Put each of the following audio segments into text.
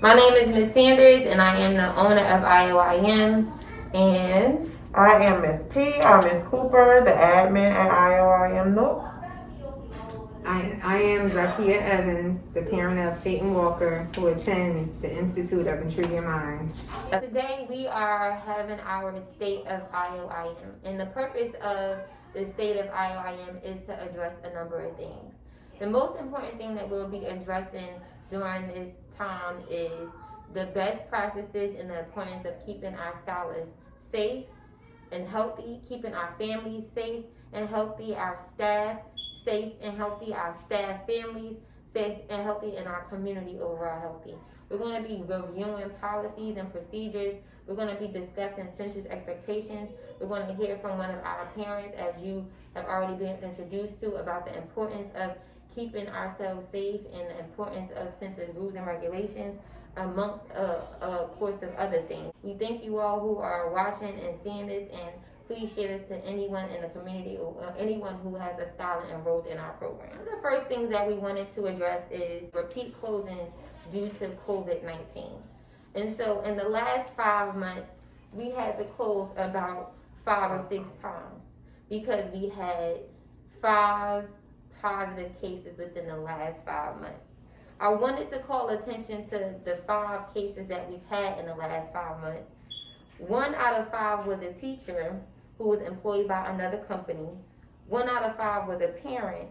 My name is Miss Sanders, and I am the owner of Ioim. And I am Miss P. I'm Miss Cooper, the admin at Ioim Nook. I am Zakia Evans, the parent of Peyton Walker, who attends the Institute of Intriguing Minds. today we are having our State of Ioim. And the purpose of the State of Ioim is to address a number of things. The most important thing that we'll be addressing during this time is the best practices and the importance of keeping our scholars safe and healthy, keeping our families safe and healthy, our staff safe and healthy, our staff families safe and healthy, and our community overall healthy. We're going to be reviewing policies and procedures. We're going to be discussing census expectations. We're going to hear from one of our parents, as you have already been introduced to, about the importance of keeping ourselves safe and the importance of census rules and regulations, amongst a course of other things. We thank you all who are watching and seeing this, and please share this to anyone in the community or anyone who has a scholar enrolled in our program. One of the first things that we wanted to address is repeat closings due to COVID-19. And so in the last 5 months, we had to close about 5 or 6 times because we had 5 positive cases within the last 5 months. I wanted to call attention to the 5 cases that we've had in the last 5 months. 1 out of 5 was a teacher who was employed by another company. 1 out of 5 was a parent.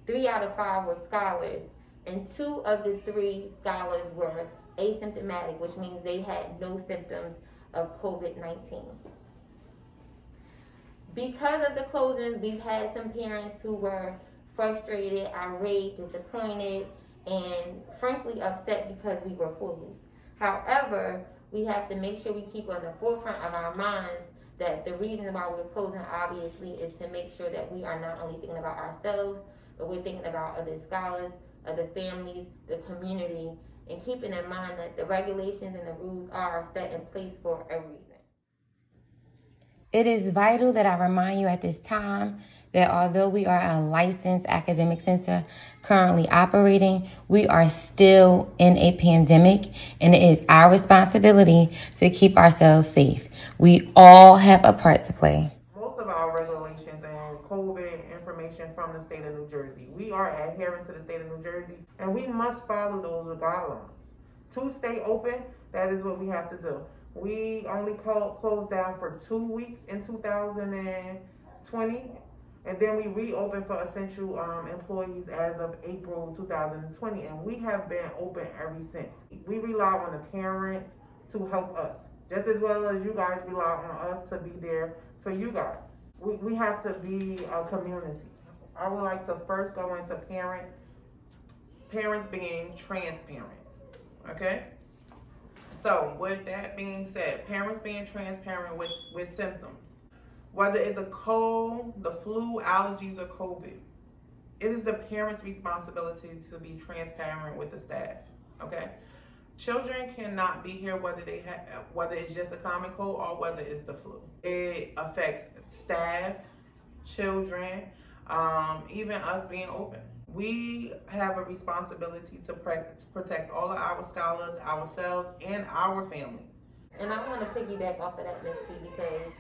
3 out of 5 were scholars. And 2 of the 3 scholars were asymptomatic, which means they had no symptoms of COVID-19. Because of the closings, we've had some parents who were frustrated, irate, disappointed, and frankly upset because we were closed. However, we have to make sure we keep on the forefront of our minds that the reason why we're closing obviously is to make sure that we are not only thinking about ourselves, but we're thinking about other scholars, other families, the community, and keeping in mind that the regulations and the rules are set in place for a reason. It is vital that I remind you at this time that although we are a licensed academic center currently operating, we are still in a pandemic, and it is our responsibility to keep ourselves safe. We all have a part to play. Most of our regulations and COVID information from the state of New Jersey. We are adhering to the state of New Jersey, and we must follow those guidelines. To stay open, that is what we have to do. We only closed down for 2 weeks in 2020, and then we reopened for essential employees as of April 2020, and we have been open ever since. We rely on the parents to help us, just as well as you guys rely on us to be there for you guys. We have to be a community. I would like to first go into parents being transparent, okay? So with that being said, parents being transparent with symptoms, whether it's a cold, the flu, allergies, or COVID, it is the parents' responsibility to be transparent with the staff, okay? Children cannot be here whether it's just a common cold or whether it's the flu. It affects staff, children, even us being open. We have a responsibility to protect all of our scholars, ourselves, and our families. And I want to piggyback off of that, Ms. P, because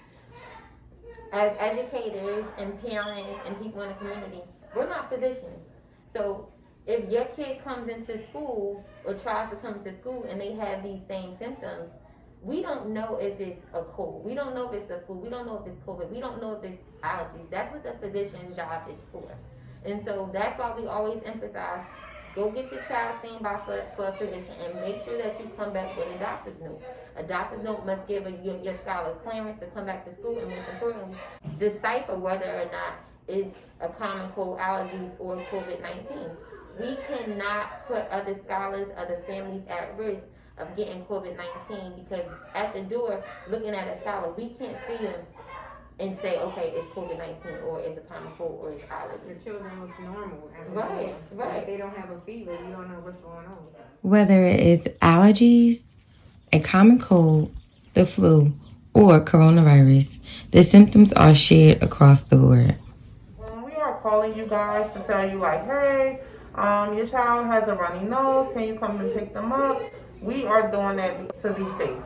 as educators and parents and people in the community, we're not physicians. So if your kid comes into school or tries to come to school and they have these same symptoms, we don't know if it's a cold. We don't know if it's the flu. We don't know if it's COVID. We don't know if it's allergies. That's what the physician's job is for. And so that's why we always emphasize, go get your child seen by for a physician, and make sure that you come back with a doctor's note. A doctor's note must give your scholar clearance to come back to school, and most importantly, decipher whether or not it's a common cold, allergies, or COVID-19. We cannot put other scholars, other families at risk of getting COVID-19 because at the door, looking at a scholar, we can't see them and say, okay, it's COVID-19 or it's a common cold or it's allergies. The children look normal. Right. If they don't have a fever, you don't know what's going on. Whether it is allergies, a common cold, the flu, or coronavirus, the symptoms are shared across the board. We are calling you guys to tell you like, hey, your child has a runny nose. Can you come and pick them up? We are doing that to be safe.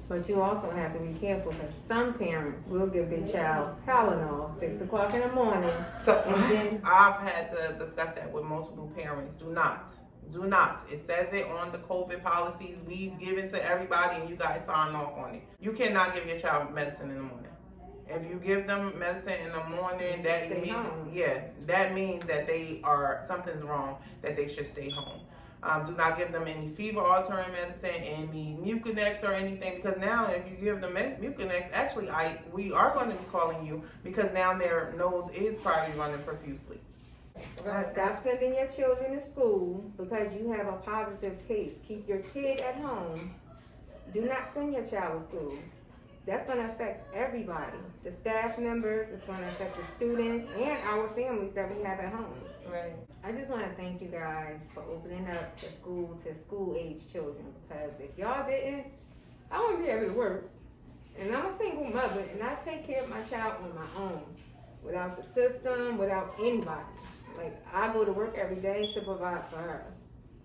But you also have to be careful because some parents will give their child Tylenol 6 o'clock in the morning. So And then I've had to discuss that with multiple parents. Do not. Do not. It says it on the COVID policies we've given to everybody and you guys sign off on it. You cannot give your child medicine in the morning. If you give them medicine in the morning, that that means that something's wrong, that they should stay home. Do not give them any fever altering medicine, any Mucinex or anything, because now if you give them Mucinex, actually we are going to be calling you because now their nose is probably running profusely. stop sending your children to school because you have a positive case. Keep your kid at home. Do not send your child to school. That's going to affect everybody. The staff members, it's going to affect the students and our families that we have at home. Right. I just want to thank you guys for opening up the school to school-age children because if y'all didn't, I wouldn't be able to work. And I'm a single mother and I take care of my child on my own without the system, without anybody. Like, I go to work every day to provide for her.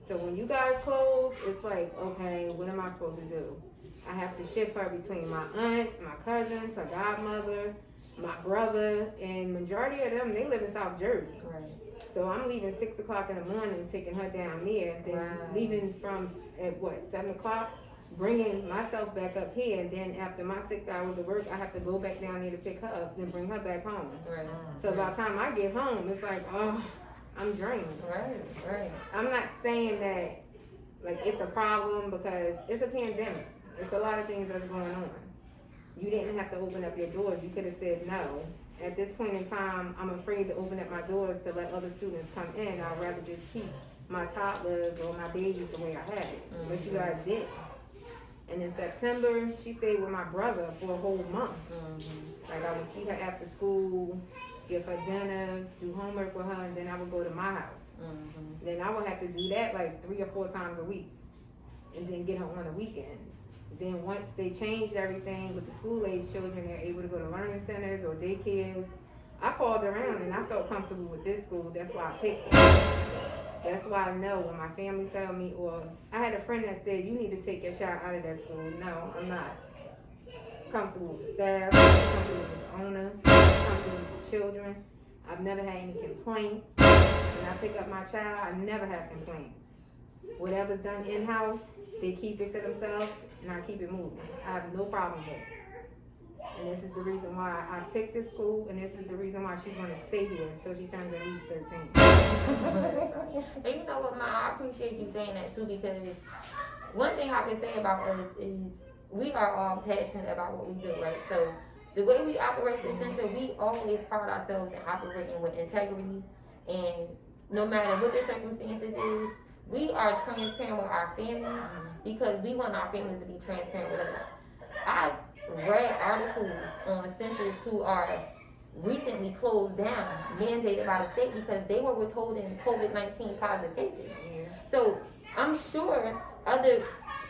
So when you guys close, it's like, okay, what am I supposed to do? I have to shift her between my aunt, my cousins, her godmother, my brother, and majority of them, they live in South Jersey. Right. So I'm leaving 6 o'clock in the morning, taking her down there, then leaving from at 7 o'clock, bringing myself back up here, and then after my 6 hours of work, I have to go back down there to pick her up, then bring her back home. Right. So by the time I get home, it's like, oh, I'm drained. Right. I'm not saying that like it's a problem because it's a pandemic. It's a lot of things that's going on. You didn't have to open up your doors. You could have said no. At this point in time, I'm afraid to open up my doors to let other students come in. I'd rather just keep my toddlers or my babies the way I had it. But you guys didn't. And in September, she stayed with my brother for a whole month. Like, I would see her after school, give her dinner, do homework with her, and then I would go to my house. Then I would have to do that like 3 or 4 times a week, and then get her on the weekends. Then once they changed everything with the school-age children, they're able to go to learning centers or daycares. I called around and I felt comfortable with this school. That's why I picked it. That's why I know when my family tell me, or I had a friend that said, you need to take your child out of that school. No, I'm not. Comfortable with the staff, comfortable with the owner, comfortable with the children. I've never had any complaints. When I pick up my child, I never have complaints. Whatever's done in-house, they keep it to themselves, and I keep it moving. I have no problem with it. And this is the reason why I picked this school, and this is the reason why she's going to stay here until she turns at least 13. And you know what, Ma, I appreciate you saying that too, because one thing I can say about us is we are all passionate about what we do, right? So the way we operate the center, we always pride ourselves in operating with integrity, and no matter what the circumstances is, we are transparent with our families because we want our families to be transparent with us. I've read articles on centers who are recently closed down, mandated by the state because they were withholding COVID-19 positive cases. So I'm sure other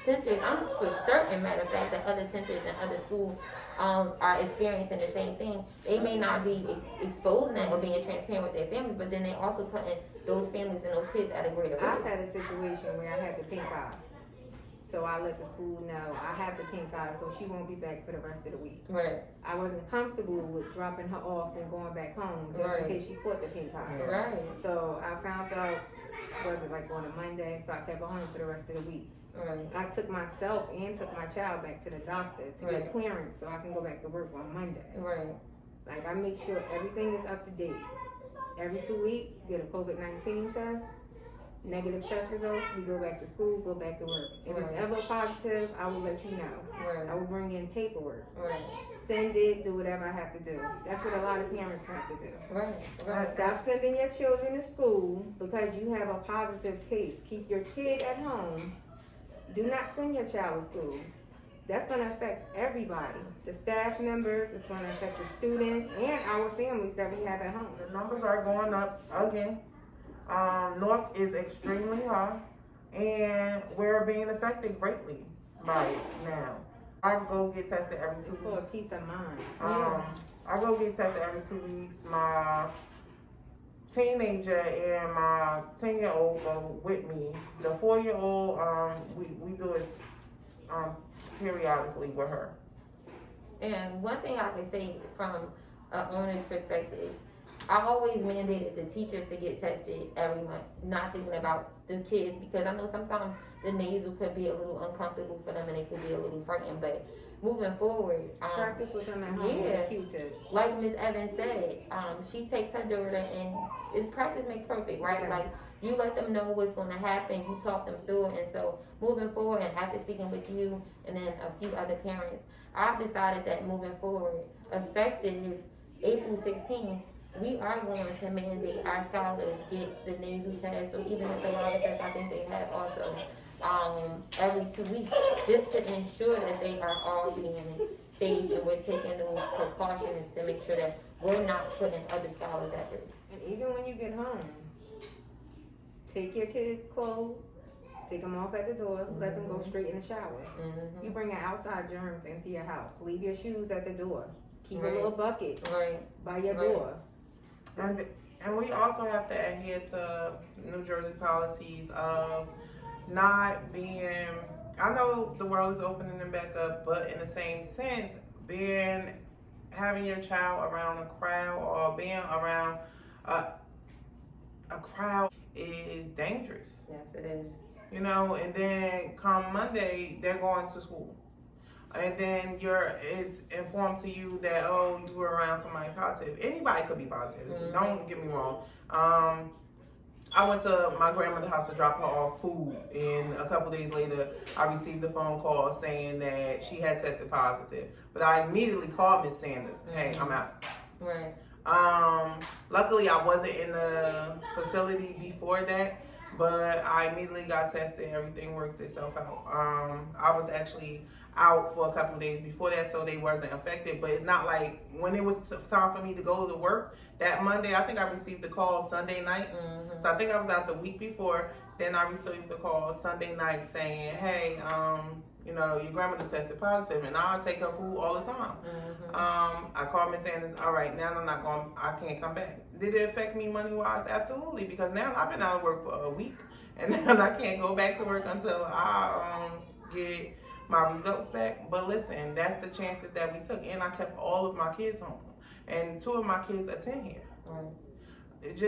centers, I'm for certain, matter of fact, that other centers and other schools are experiencing the same thing. They may not be exposing them or being transparent with their families, but then they also putting those families and those kids at a greater risk. I've had a situation where I had the pink eye. So I let the school know I have the pink eye, so she won't be back for the rest of the week. Right. I wasn't comfortable with dropping her off and going back home just in case she caught the pink eye. Right. So I found out, was it like on a Monday, so I kept her home for the rest of the week. Right. I took myself and took my child back to the doctor to get clearance so I can go back to work on Monday. Right. Like, I make sure everything is up to date. Every 2 weeks, get a COVID-19 test. Negative test results, we go back to school, go back to work. If it's ever positive, I will let you know. Right. I will bring in paperwork. Right. Send it, do whatever I have to do. That's what a lot of parents have to do. Right. Stop sending your children to school because you have a positive case. Keep your kid at home. Do not send your child to school. That's going to affect everybody. The staff members, it's going to affect the students and our families that we have at home. The numbers are going up again. North is extremely high, and we're being affected greatly by it now. I go get tested every 2 It's weeks. for a peace of mind. I go get tested every 2 weeks. My teenager and my 10-year-old go with me. The 4-year-old, we do it periodically with her. And one thing I can say from an owner's perspective, I always mandated the teachers to get tested every month, not thinking about the kids, because I know sometimes the nasal could be a little uncomfortable for them and they could be a little frightened. But moving forward, Practice with them at home yeah, with Q-tips. like Miss Evans said, she takes her daughter and it's practice makes perfect, right? Yes. Like you let them know what's going to happen, you talk them through it, and so moving forward, and after speaking with you and then a few other parents, I've decided that moving forward, effective April 16th, we are going to mandate our scholars get the nasal test or even the saliva test. I think they have also every 2 weeks, just to ensure that they are all being safe and we're taking those precautions to make sure that we're not putting other scholars at risk. And even when you get home, take your kids' clothes, take them off at the door, let them go straight in the shower. Mm-hmm. You bring outside germs into your house. Leave your shoes at the door. Keep Right. a little bucket Right. by your Right. door. And we also have to adhere to New Jersey policies of not being, I know the world is opening them back up, but in the same sense, having your child around a crowd or being around a crowd is dangerous. Yes, it is. You know, and then come Monday, they're going to school. And then it's informed to you that, oh, you were around somebody positive. Anybody could be positive. Mhm. Don't get me wrong. I went to my grandmother's house to drop her off food, and a couple days later, I received a phone call saying that she had tested positive. But I immediately called Miss Sanders. Hey, I'm out. Right. Luckily, I wasn't in the facility before that, but I immediately got tested. Everything worked itself out. I was actually out for a couple of days before that, so they wasn't affected. But it's not like when it was time for me to go to work that Monday. I think I received the call Sunday night. Mm-hmm. So I think I was out the week before. Then I received the call Sunday night saying, "Hey, you know, your grandmother tested positive, and I take her food all the time." Mm-hmm. I called Miss Sanders. All right, now I can't come back. Did it affect me money wise? Absolutely, because now I've been out of work for a week, and then I can't go back to work until I get my results back. But listen, that's the chances that we took, and I kept all of my kids home, and 2 of my kids attend here. Right. It's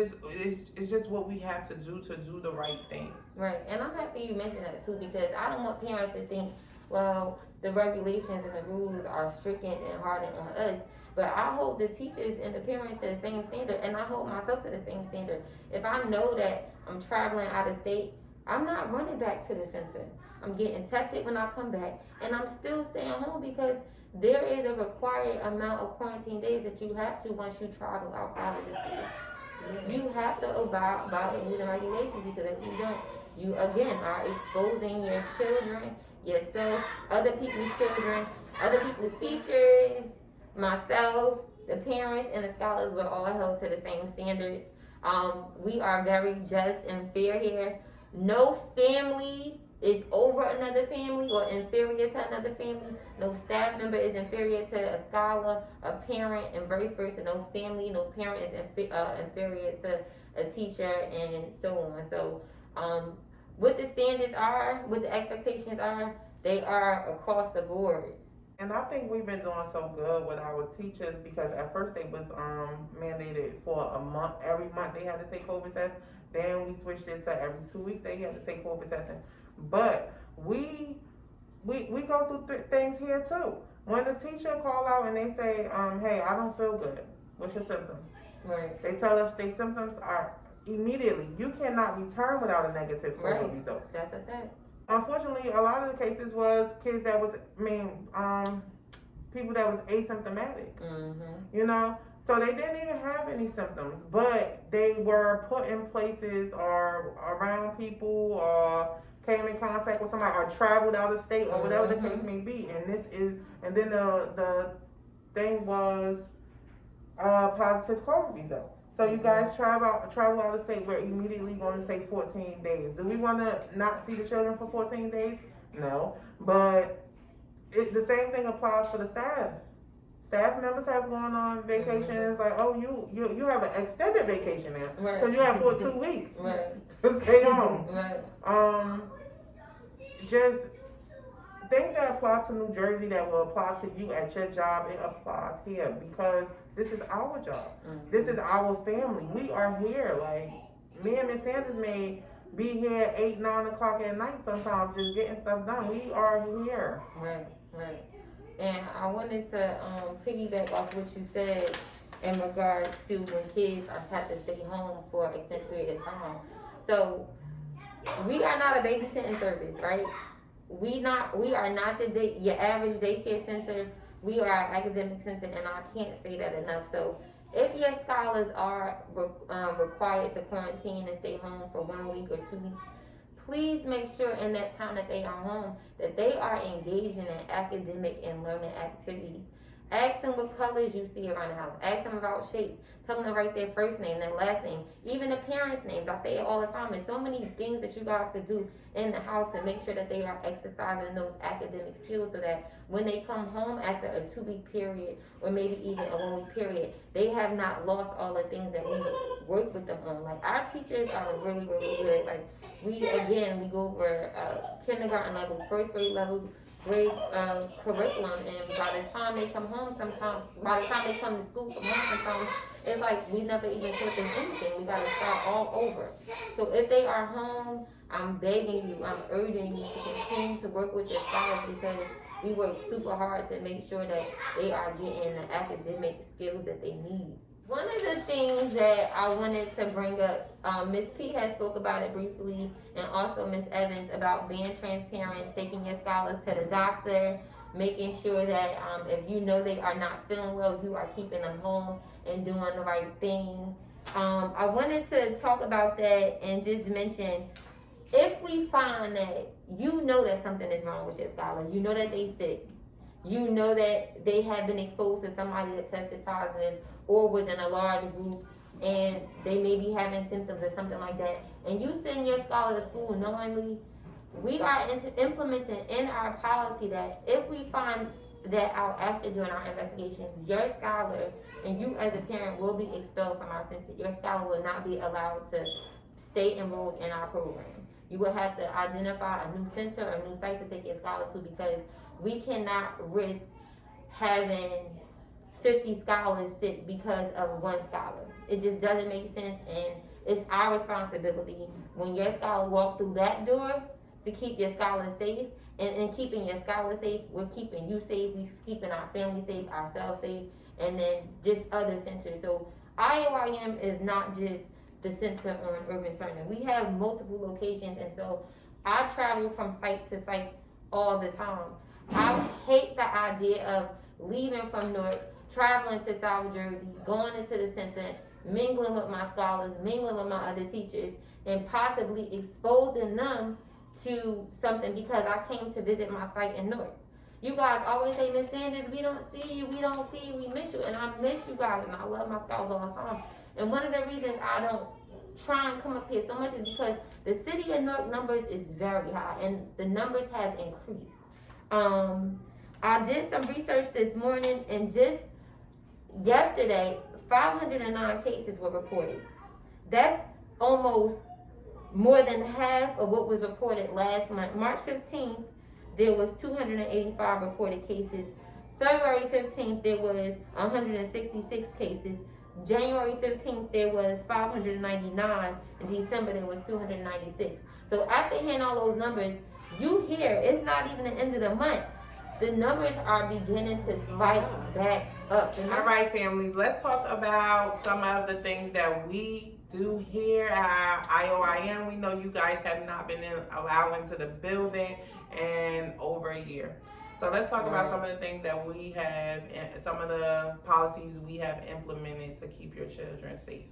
just what we have to do the right thing. Right, and I'm happy you mentioned that too, because I don't want parents to think, well, the regulations and the rules are stricken and hardened on us. But I hold the teachers and the parents to the same standard, and I hold myself to the same standard. If I know that I'm traveling out of state, I'm not running back to the center. I'm getting tested when I come back, and I'm still staying home because there is a required amount of quarantine days that you have to once you travel outside of the state. You have to abide by the rules and regulations, because if you don't, you again are exposing your children, yourself, other people's children, other people's teachers, myself, the parents, and the scholars. We're all held to the same standards. We are very just and fair here. No family is over another family or inferior to another family. No staff member is inferior to a scholar, a parent, and vice versa. No family, no parent is inferior to a teacher, and so on. So, what the standards are, what the expectations are, they are across the board. And I think we've been doing so good with our teachers, because at first they was mandated for a month. Every month they had to take COVID tests. Then we switched it to every 2 weeks they had to take COVID testing. But we go through things here too. When the teacher call out and they say, hey, I don't feel good. What's your symptoms? Right. They tell us their symptoms are immediately. You cannot return without a negative COVID result. That's a fact. Unfortunately, a lot of the cases was kids that was, people that was asymptomatic. Mm-hmm. You know, so they didn't even have any symptoms, but they were put in places or around people or came in contact with somebody or traveled out of state or whatever the case may be. And then the thing was positive COVID result. So you guys travel out of state, we're immediately going to say 14 days. Do we want to not see the children for 14 days? No. But the same thing applies for the staff. Staff members have gone on vacation. And it's like, oh, you have an extended vacation now Right. because you have for 2 weeks Right. to stay home. Right. Just things that apply to New Jersey that will apply to you at your job, it applies here because this is our job. Mm-hmm. This is our family. We are here. Like, me and Miss Sanders may be here at 8, 9 o'clock at night sometimes just getting stuff done. We are here. Right, right. And I wanted to piggyback off what you said in regards to when kids are have to stay home for an extended period of time. So we are not a babysitting service, right? We are not your average daycare center. We are an academic center, and I can't say that enough. So if your scholars are required to quarantine and stay home for 1 week or 2 weeks, please make sure in that time that they are home that they are engaging in academic and learning activities. Ask them what colors you see around the house. Ask them about shapes. Tell them to write their first name, their last name, even the parents' names. I say it all the time. There's so many things that you guys could do in the house to make sure that they are exercising those academic skills so that when they come home after a 2-week period or maybe even a 1-week period, they have not lost all the things that we work with them on. Like, our teachers are really, really good. Like, we go over kindergarten level, first grade level, grade curriculum, and by the time they come home by the time they come to school from home sometimes, it's like we never even taught them anything. We gotta start all over. So if they are home, I'm begging you, I'm urging you to continue to work with your scholars because we work super hard to make sure that they are getting the academic skills that they need. One of the things that I wanted to bring up, Ms. P has spoke about it briefly, and also Ms. Evans, about being transparent, taking your scholars to the doctor, making sure that if you know they are not feeling well, you are keeping them home and doing the right thing. I wanted to talk about that and just mention, if we find that you know that something is wrong with your scholar, you know that they sick, you know that they have been exposed to somebody that tested positive or was in a large group and they may be having symptoms or something like that, and you send your scholar to school knowingly, we are implementing in our policy that if we find that out after doing our investigations, your scholar and you as a parent will be expelled from our center. Your scholar will not be allowed to stay enrolled in our program. You will have to identify a new center or a new site to take your scholar to, because we cannot risk having 50 scholars sick because of one scholar. It just doesn't make sense, and it's our responsibility when your scholar walk through that door to keep your scholar safe. And in keeping your scholar safe, we're keeping you safe, we're keeping our family safe, ourselves safe, and then just other centers. So Ioim is not just the center on Urban Turner. We have multiple locations, and so I travel from site to site all the time. I hate the idea of leaving from Newark, traveling to South Jersey, going into the center, mingling with my scholars, mingling with my other teachers, and possibly exposing them to something because I came to visit my site in Newark. You guys always say, Miss Sanders, we don't see you, we miss you, and I miss you guys, and I love my scholars all the time. And one of the reasons I don't try and come up here so much is because the city of Newark numbers is very high, and the numbers have increased. I did some research this morning, and just yesterday, 509 cases were reported. That's almost more than half of what was reported last month. March 15th, there was 285 reported cases. February 15th, there was 166 cases. January 15th, there was 599. In December, there was 296. So after hearing all those numbers, you hear it's not even the end of the month. The numbers are beginning to spike back up. All right, families, let's talk about some of the things that we do here at Ioim. We know you guys have not been allowed into the building in over a year. So let's talk about some of the things that we have, and some of the policies we have implemented to keep your children safe.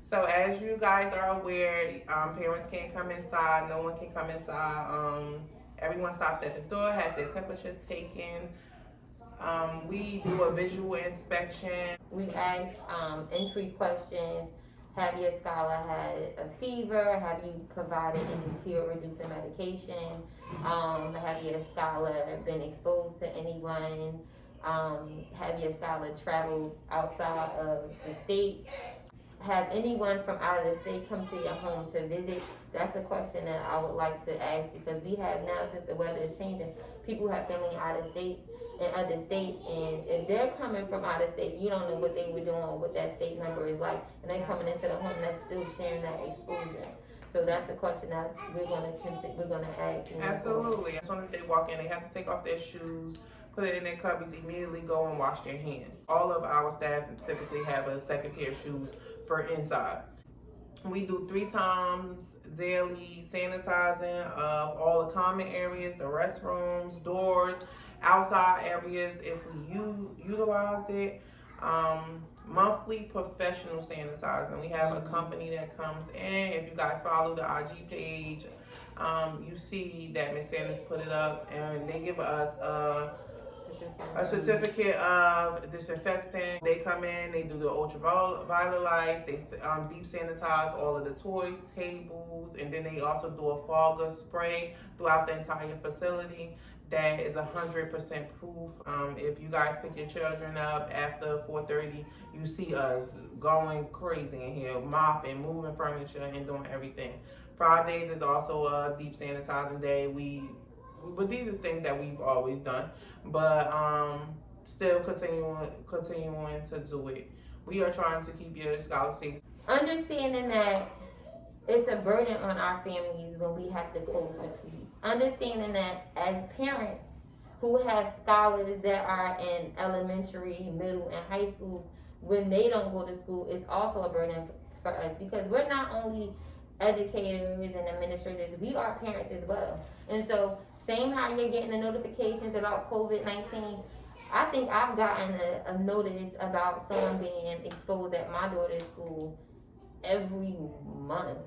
So as you guys are aware, parents can't come inside, no one can come inside. Everyone stops at the door, has their temperature taken. We do a visual inspection. We ask entry questions. Have your scholar had a fever? Have you provided any fear-reducing medication? Have your scholar been exposed to anyone? have your scholar travel outside of the state, have anyone from out of the state come to your home to visit? That's a question that I would like to ask, because we have now, since the weather is changing, people have family out of state and other states, and if they're coming from out of state, you don't know what they were doing or what that state number is like, and they're coming into the home that's still sharing that exposure. So that's the question that we're gonna ask. Absolutely. As soon as they walk in, they have to take off their shoes, put it in their cubbies, immediately go and wash their hands. All of our staff typically have a second pair of shoes for inside. We do 3 times daily sanitizing of all the common areas, the restrooms, doors, outside areas if we utilize it. Monthly professional sanitizing. We have a company that comes in. If you guys follow the IG page, you see that Miss Sanders put it up, and they give us a certificate of disinfecting. They come in, they do the ultraviolet lights, they deep sanitize all of the toys, tables, and then they also do a fogger spray throughout the entire facility. That is 100% proof. If you guys pick your children up after 4:30, you see us going crazy in here, mopping, moving furniture, and doing everything. Fridays is also a deep sanitizing day. But these are things that we've always done, but still continuing to do it. We are trying to keep your scholars safe. Understanding that it's a burden on our families when we have to close for 2 weeks. Understanding that as parents who have scholars that are in elementary, middle, and high schools, when they don't go to school, it's also a burden for us, because we're not only educators and administrators, we are parents as well. And so, same how you're getting the notifications about COVID-19, I think I've gotten a notice about someone being exposed at my daughter's school every month,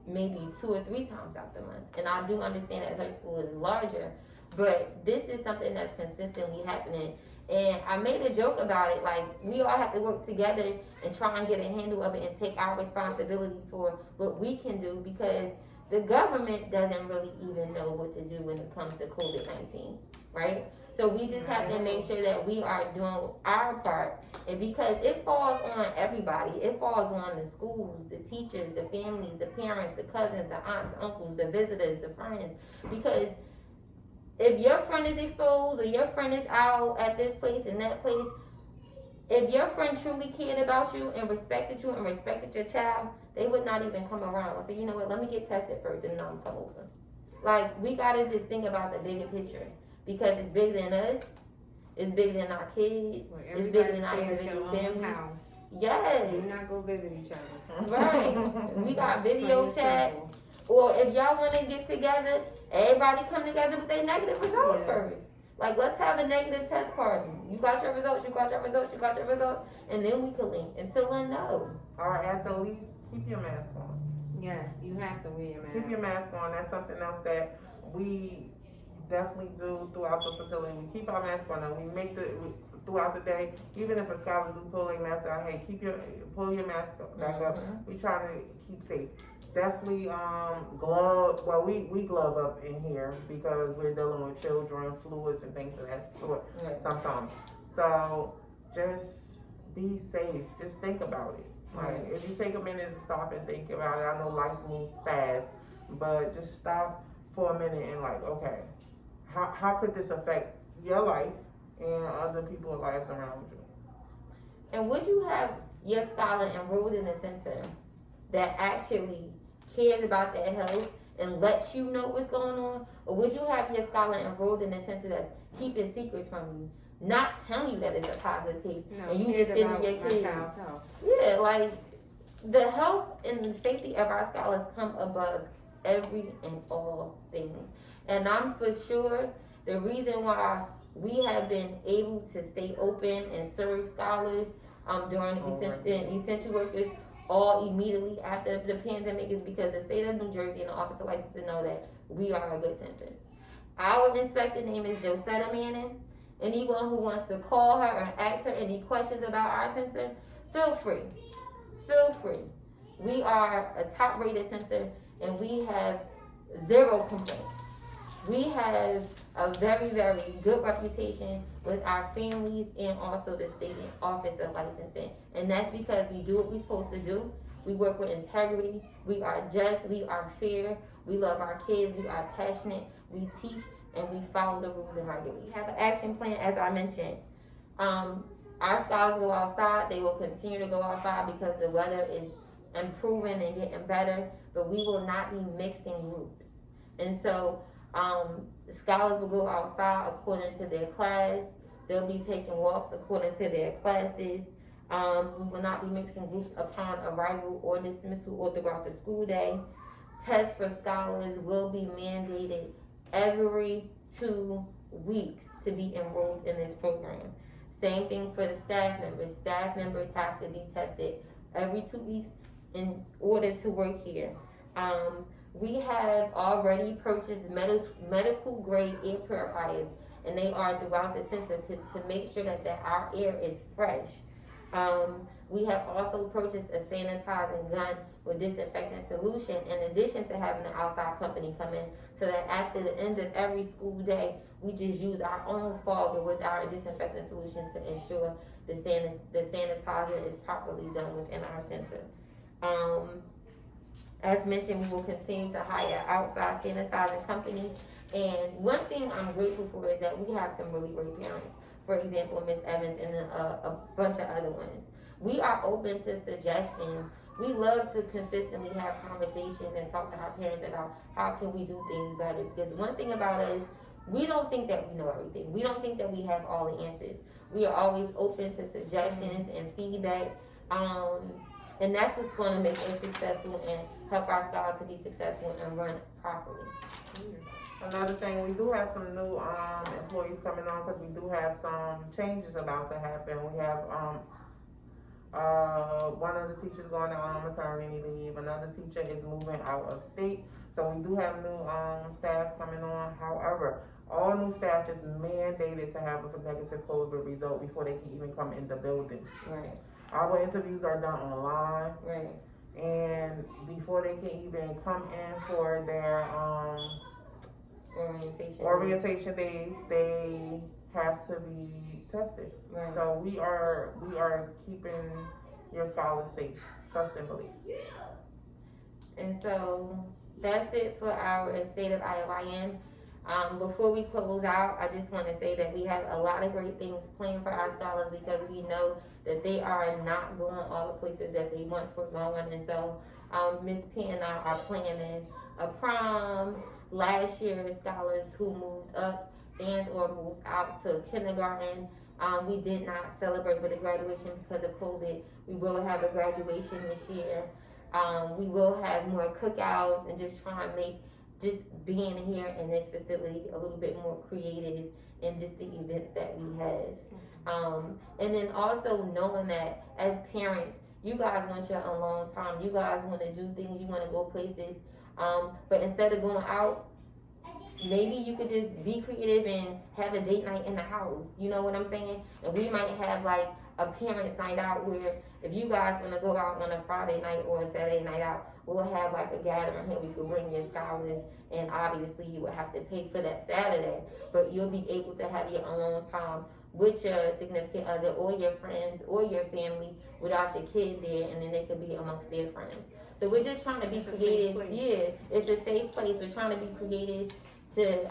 maybe 2 or 3 times out the month. And I do understand that her school is larger, but this is something that's consistently happening. And I made a joke about it, like, we all have to work together and try and get a handle of it and take our responsibility for what we can do, because the government doesn't really even know what to do when it comes to COVID-19, right? So we just have to make sure that we are doing our part. And because it falls on everybody, it falls on the schools, the teachers, the families, the parents, the cousins, the aunts, the uncles, the visitors, the friends. Because if your friend is exposed, or your friend is out at this place and that place, if your friend truly cared about you and respected your child, they would not even come around. So you know what, let me get tested first and then I'll come over. Like, we gotta just think about the bigger picture, because it's bigger than us, it's bigger than our kids, it's bigger than our individual families. House. Yes. Do not go visit each other. Right. We got video chat. Or if y'all wanna get together, everybody come together with their negative results first. Like, let's have a negative test party. You got your results, you got your results, you got your results, and then we can link. Until then, no. Our athletes, keep your mask on. Yes, you have to wear your mask. Keep your mask on. That's something else that we definitely do throughout the facility. We keep our mask on, and we make throughout the day. Even if a scholar do pull their mask out, hey, pull your mask back up. We try to keep safe. Definitely glove. Well, we glove up in here because we're dealing with children, fluids, and things of that sort sometimes. So just be safe. Just think about it. Like, if you take a minute to stop and think about it, I know life moves fast, but just stop for a minute and, like, okay, how could this affect your life and other people's lives around you? And would you have your scholar enrolled in a center that actually cares about their health and lets you know what's going on? Or would you have your scholar enrolled in a center that's keeping secrets from you, not telling you that it's a positive case, and you just sitting your kids? Yeah, like, the health and the safety of our scholars come above every and all things. And I'm for sure the reason why we have been able to stay open and serve scholars during essential workers all immediately after the pandemic is because the state of New Jersey and the Office of Licensing know that we are a good center. Our inspector name is Josetta Manning. Anyone who wants to call her or ask her any questions about our center, feel free. Feel free. We are a top-rated center, and we have 0 complaints. We have a very, very good reputation with our families and also the state office of licensing. And that's because we do what we're supposed to do. We work with integrity. We are just, we are fair. We love our kids. We are passionate. We teach and we follow the rules and regulations. We have an action plan, as I mentioned. Our scholars go outside. They will continue to go outside because the weather is improving and getting better. But we will not be mixing groups. And so the scholars will go outside according to their class. They'll be taking walks according to their classes. We will not be mixing groups upon arrival or dismissal or throughout the school day. Tests for scholars will be mandated every 2 weeks to be enrolled in this program. Same thing for the staff members. Staff members have to be tested every 2 weeks in order to work here. We have already purchased medical grade air purifiers, and they are throughout the center to make sure that our air is fresh. We have also purchased a sanitizing gun with disinfectant solution, in addition to having an outside company come in, so that after the end of every school day, we just use our own fogger with our disinfectant solution to ensure the sanitizer is properly done within our center. As mentioned, we will continue to hire outside sanitizing company. And one thing I'm grateful for is that we have some really great parents. For example, Ms. Evans and a bunch of other ones. We are open to suggestions. We love to consistently have conversations and talk to our parents about how can we do things better. Because one thing about us, we don't think that we know everything. We don't think that we have all the answers. We are always open to suggestions and feedback. And that's what's going to make us successful and help our scholars to be successful and run properly. Another thing, we do have some new employees coming on because we do have some changes about to happen. We have one of the teachers going out on maternity leave. Another teacher is moving out of state. So we do have new staff coming on. However, all new staff is mandated to have a consecutive COVID result before they can even come in the building. Right. Our interviews are done online. Right. And before they can even come in for their orientation days, they have to be tested. Right. So we are keeping your scholars safe. Trust and believe. And so that's it for our state of Ioim. Before we close out, I just want to say that we have a lot of great things planned for our scholars because we know that they are not going all the places that they once were going. And so Ms. P and I are planning a prom. Last year, scholars who moved up and or moved out to kindergarten, we did not celebrate with a graduation because of COVID. We will have a graduation this year. We will have more cookouts and just try and make just being here in this facility a little bit more creative in just the events that we have. And then also knowing that as parents, you guys want your alone time. You guys want to do things. You want to go places. But instead of going out, maybe you could just be creative and have a date night in the house. You know what I'm saying? And we might have like a parents' night out where if you guys want to go out on a Friday night or a Saturday night out, we'll have like a gathering here. We could bring your scholars, and obviously you would have to pay for that Saturday, but you'll be able to have your alone time with your significant other or your friends or your family without your kid there, and then they could be amongst their friends. So we're just trying to be creative. Yeah, it's a safe place. We're trying to be creative to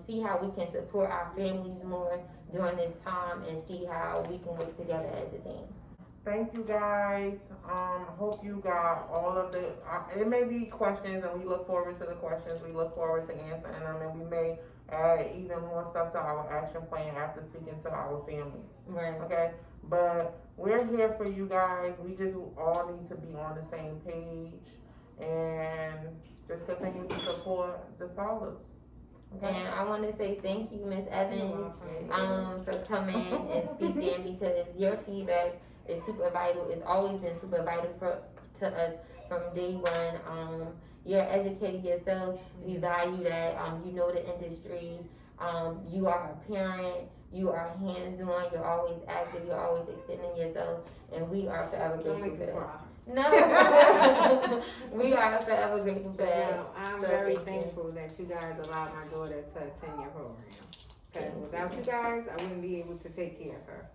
see how we can support our families more during this time and see how we can work together as a team. Thank you guys. Hope you got all of the, it may be questions and we look forward to the questions. We look forward to answering them, and we may add even more stuff to our action plan after speaking to our families. Right. Okay? But we're here for you guys. We just all need to be on the same page and just continue to support the scholars. Okay. And I want to say thank you, Ms. Evans, for coming and speaking because your feedback is super vital. It's always been super vital to us from day one. You're educating yourself. We value that. You know the industry. You are a parent. You are hands-on. You're always active. You're always extending yourself. And we are forever grateful for that. No, we are forever grateful for that. No, I'm So very thank you. thankful that you guys allowed my daughter to attend your program. Because without you guys, I wouldn't be able to take care of her.